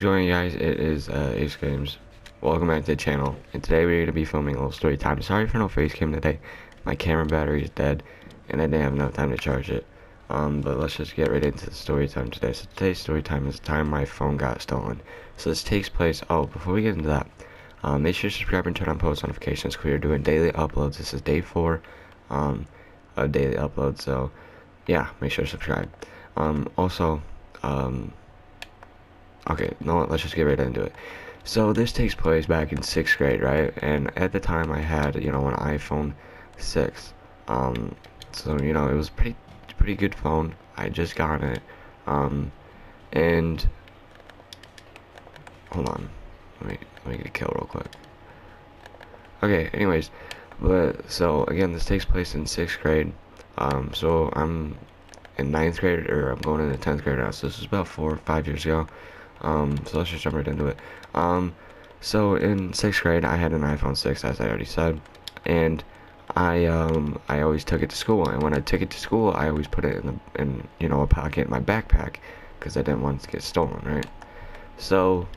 Joining guys, it is Ace Games. Welcome back to the channel, and today we're going to be filming a little story time. Sorry for no face cam today. My camera battery is dead, and I didn't have enough time to charge it. But let's just get right into the story time today. So today's story time is the time my phone got stolen. So this takes place, before we get into that, make sure to subscribe and turn on post notifications because we are doing daily uploads. This is day 4 of daily uploads, so yeah, make sure to subscribe. Also, okay, no, let's just get right into it. So this takes place back in 6th grade, right? And at the time I had, an iPhone 6. So, it was pretty good phone. I just got it. And hold on. Let me get a kill real quick. Okay, anyways, but so again, this takes place in 6th grade. So I'm in 9th grade, or I'm going into 10th grade now. So this is about 4 or 5 years ago. So let's just jump right into it. So in 6th grade, I had an iPhone 6, as I already said, and I always took it to school. And when I took it to school, I always put it in a pocket in my backpack, because I didn't want it to get stolen, right? So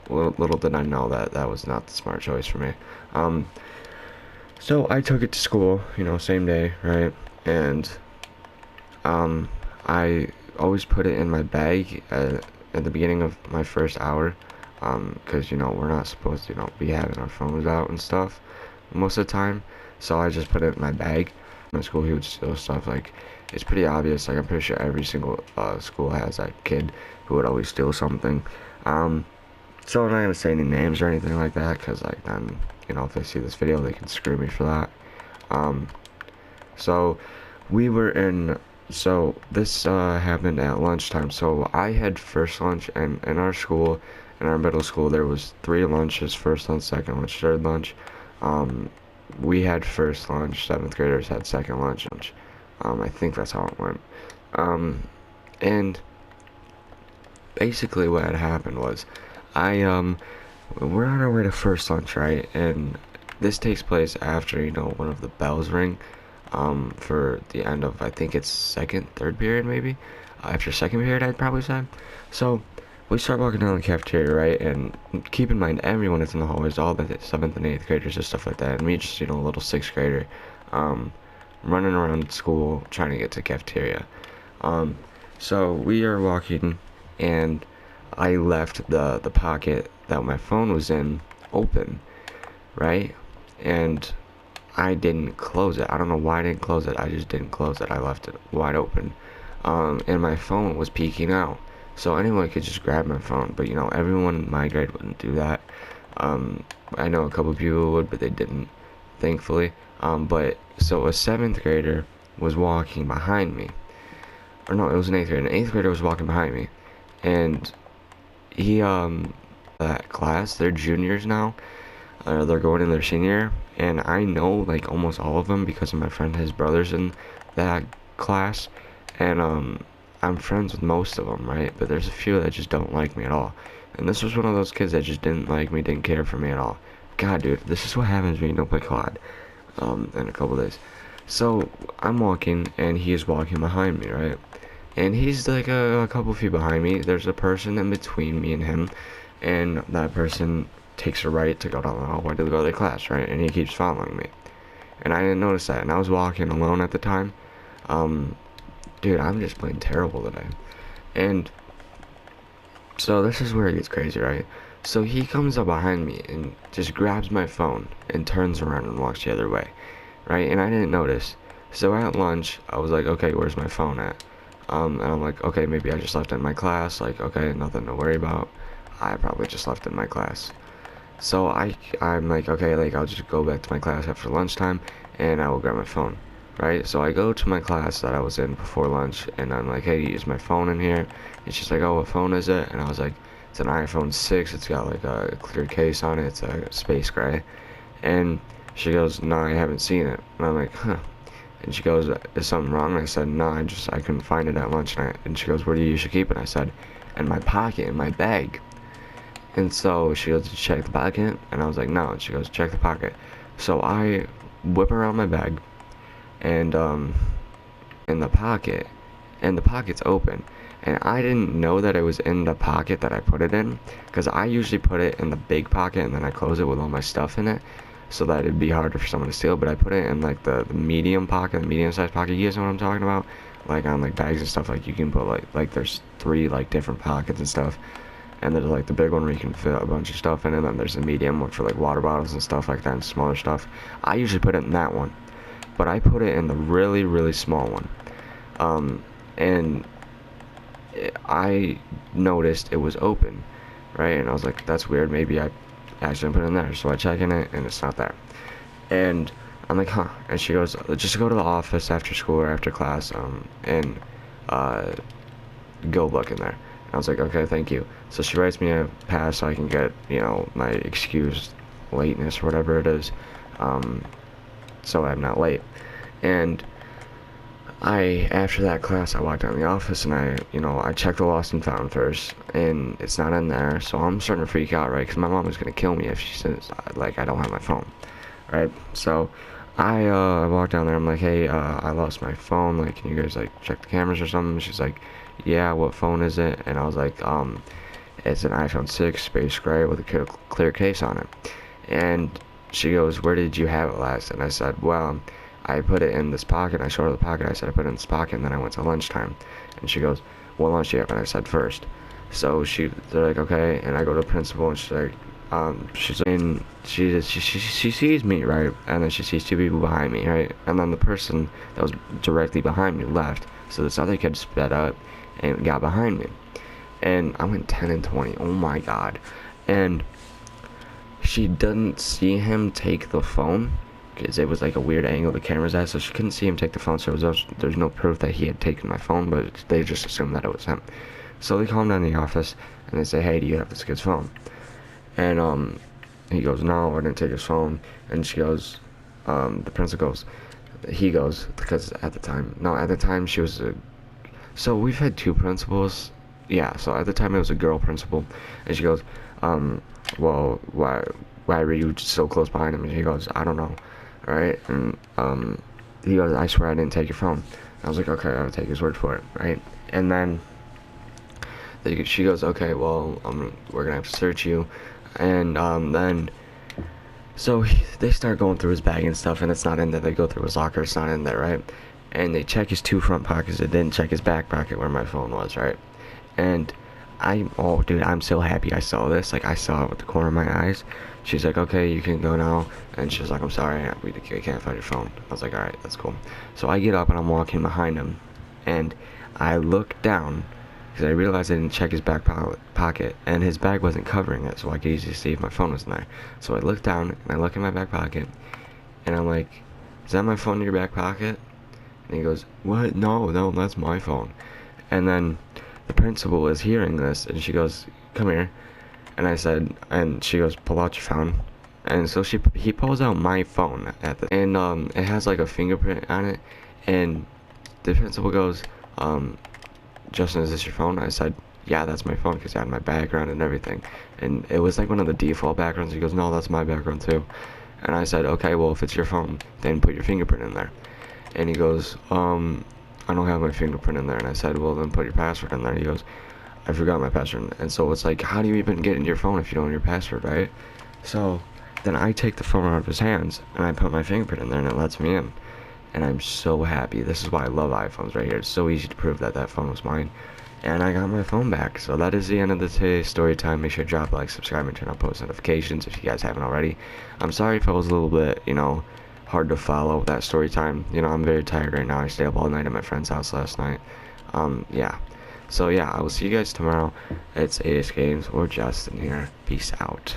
little did I know that that was not the smart choice for me. So I took it to school, same day, right? And I always put it in my bag at the beginning of my first hour, because we're not supposed to be having our phones out and stuff most of the time. So I just put it in my bag. My school, he would steal stuff. Like, it's pretty obvious. Like, I'm pretty sure every single school has that kid who would always steal something. So I'm not gonna say any names or anything like that, because like then if they see this video, they can screw me for that. So we were in so this happened at lunchtime. So I had first lunch, and in our school, in our middle school, there was 3 lunches: first lunch, second lunch, third lunch. We had first lunch, 7th graders had second lunch. I think that's how it went. And basically what had happened was, we're on our way to first lunch, right? And this takes place after, one of the bells ring, for the end of, I think it's third period, maybe? After second period, I'd probably say. So, we start walking down the cafeteria, right? And keep in mind, everyone is in the hallways, all the 7th and 8th graders and stuff like that. And me, just, a little 6th grader, running around school trying to get to the cafeteria. So, we are walking, and I left the pocket that my phone was in open, right? And I didn't close it. I don't know why I didn't close it. I just didn't close it. I left it wide open. And my phone was peeking out. So anyone could just grab my phone. But, everyone in my grade wouldn't do that. I know a couple people would, but they didn't, thankfully. But, so a 7th grader was walking behind me. Or no, it was an 8th grader. An 8th grader was walking behind me. And he, that class, they're juniors now. They're going in their senior year, and I know like almost all of them because of my friend, his brother's in that class, and I'm friends with most of them, right? But there's a few that just don't like me at all, and this was one of those kids that just didn't like me, didn't care for me at all. God, dude, this is what happens when you don't play COD in a couple days. So I'm walking, and he is walking behind me, right? And he's like a couple feet behind me. There's a person in between me and him, and that person takes a right to go down the hallway to go to their class, right? And he keeps following me. And I didn't notice that, and I was walking alone at the time. Dude, I'm just playing terrible today. And so this is where it gets crazy, right? So he comes up behind me and just grabs my phone and turns around and walks the other way, right? And I didn't notice. So at lunch, I was like, okay, where's my phone at? And I'm like, okay, maybe I just left it in my class. Like, okay, nothing to worry about. I probably just left it in my class. So I'm like, okay, like I'll just go back to my class after lunchtime, and I will grab my phone, right? So I go to my class that I was in before lunch, and I'm like, hey, is my phone in here? And she's like, oh, what phone is it? And I was like, it's an iPhone 6. It's got like a clear case on it. It's a space gray. And she goes, no, I haven't seen it. And I'm like, huh. And she goes, is something wrong? And I said, no, I couldn't find it at lunch. And she goes, where do you usually keep it? And I said, in my pocket, in my bag. And so she goes to check the pocket, and I was like, no. And she goes, check the pocket. So I whip around my bag, and in the pocket, and the pocket's open, and I didn't know that it was in the pocket that I put it in, because I usually put it in the big pocket and then I close it with all my stuff in it, so that it'd be harder for someone to steal. But I put it in like the medium pocket, the medium sized pocket. You guys know what I'm talking about? Like on like bags and stuff. Like you can put like there's 3 like different pockets and stuff. And there's like the big one where you can fit a bunch of stuff in, and then there's the medium one for like water bottles and stuff like that and smaller stuff. I usually put it in that one, but I put it in the really small one. And I noticed it was open, right? And I was like, that's weird. Maybe I accidentally put it in there. So I check in it, and it's not there. And I'm like, huh. And she goes, just go to the office after school or after class, and go look in there. And I was like, okay, thank you. So she writes me a pass so I can get, my excused lateness or whatever it is, so I'm not late. And after that class, I walked down to the office and I checked the lost and found first, and it's not in there. So I'm starting to freak out, right? Because my mom is gonna kill me if she says like I don't have my phone, right? So I walked down there. I'm like, hey, I lost my phone. Like, can you guys like check the cameras or something? She's like, yeah, what phone is it? And I was like, it's an iPhone 6 space gray with a clear case on it. And she goes, where did you have it last? And I said, well, I put it in this pocket. I showed her the pocket. I said I put it in this pocket, and then I went to lunchtime. And she goes, what lunch do you have? And I said first. So they're like, okay. And I go to the principal, and and she sees me, right? And then she sees 2 people behind me, right? And then the person that was directly behind me left. So this other kid sped up and got behind me. And I went 10 and 20. Oh my god. And she didn't see him take the phone, because it was like a weird angle the camera's at, so she couldn't see him take the phone. So there's no proof that he had taken my phone, but they just assumed that it was him. So they call him down to the office and they say, hey, do you have this kid's phone? And he goes, no, I didn't take his phone. And she goes, the principal goes, he goes, because at the time she was so we've had 2 principals. Yeah, so at the time it was a girl principal. And she goes, well, why were you so close behind him? And he goes, I don't know. Right? And he goes, I swear I didn't take your phone. I was like, okay, I'll take his word for it, right? And then she goes, okay, well, we're gonna have to search you. And then so they start going through his bag and stuff, and it's not in there. They go through his locker, it's not in there, right? And they check his 2 front pockets. They didn't check his back pocket where my phone was, right? And dude, I'm so happy I saw this. Like, I saw it with the corner of my eyes. She's like, okay, you can go now. And she's like, I'm sorry, we can't find your phone. I was like, alright, that's cool. So I get up and I'm walking behind him, and I look down, because I realized I didn't check his back pocket, and his bag wasn't covering it, so I could easily see if my phone was in there. So I look down, and I look in my back pocket, and I'm like, is that my phone in your back pocket? And he goes, what? No, that's my phone. And then the principal is hearing this, and she goes, come here. And I said, and she goes, pull out your phone. And so he pulls out my phone and it has like a fingerprint on it. And the principal goes, Justin, is this your phone? I said, yeah, that's my phone, because I had my background and everything. And it was like one of the default backgrounds. He goes, no, that's my background too. And I said, okay, well, if it's your phone, then put your fingerprint in there. And he goes, I don't have my fingerprint in there. And I said, well, then put your password in there. And he goes, I forgot my password. And so it's like, how do you even get into your phone if you don't know your password, right? So then I take the phone out of his hands, and I put my fingerprint in there, and it lets me in. And I'm so happy. This is why I love iPhones right here. It's so easy to prove that that phone was mine. And I got my phone back. So that is the end of today's story time. Make sure to drop a like, subscribe, and turn on post notifications if you guys haven't already. I'm sorry if I was a little bit, hard to follow that story time. I'm very tired right now. I stayed up all night at my friend's house last night. Yeah. So yeah, I will see you guys tomorrow. It's AS Games or Justin here. Peace out.